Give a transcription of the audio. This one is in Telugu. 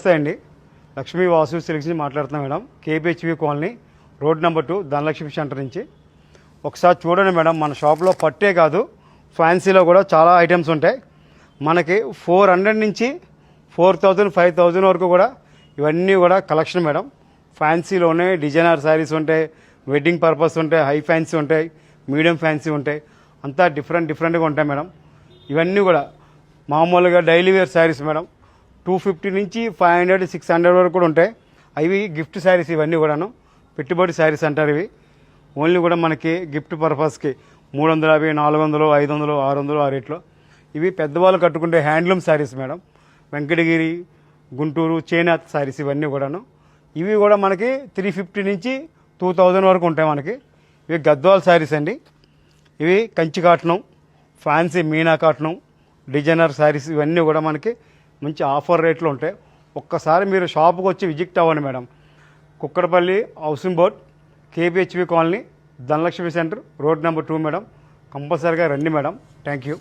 నమస్తే అండి. లక్ష్మీ వాసు సిల్క్స్ నుంచి మాట్లాడుతున్నాం madam. KPHB colony road number 2 Dhanalakshmi centre నుంచి. ఒకసారి చూడండి మేడం, మన షాప్లో పట్టే కాదు ఫ్యాన్సీలో కూడా చాలా ఐటమ్స్ ఉంటాయి. మనకి 400 నుంచి 4000 5000 వరకు కూడా ఇవన్నీ కూడా కలెక్షన్ మేడం. ఫ్యాన్సీలోనే డిజైనర్ శారీస్ ఉంటాయి, వెడ్డింగ్ పర్పస్ ఉంటాయి, హై ఫ్యాన్సీ ఉంటాయి, మీడియం ఫ్యాన్సీ ఉంటాయి, అంతా డిఫరెంట్గా ఉంటాయి మేడం. ఇవన్నీ కూడా మామూలుగా డైలీ వేర్ శారీస్ మేడం. 250 నుంచి 500 600 వరకు కూడా ఉంటాయి. అవి గిఫ్ట్ శారీస్, ఇవన్నీ కూడాను పెట్టుబడి శారీస్ అంటారు. ఇవి ఓన్లీ కూడా మనకి గిఫ్ట్ పర్పస్కి 350 400 500 600 ఆ రేట్లో. ఇవి పెద్దవాళ్ళు కట్టుకుంటే హ్యాండ్లూమ్ శారీస్ మేడం. వెంకటగిరి, గుంటూరు, చేనేత శారీస్ ఇవన్నీ కూడాను. ఇవి కూడా మనకి 350 నుంచి 2000 వరకు ఉంటాయి మనకి. ఇవి గద్వాల్ శారీస్ అండి. ఇవి Kanchi cotton, fancy Meena cotton, designer saris ఇవన్నీ కూడా మనకి మంచి ఆఫర్ రేట్లో ఉంటాయి. ఒక్కసారి మీరు షాప్కి వచ్చి విజిట్ అవ్వండి madam. Kukatpally housing board, KPHB colony, Dhanalakshmi centre, road number 2 madam. కంపల్సరీగా రండి మేడం. Thank you.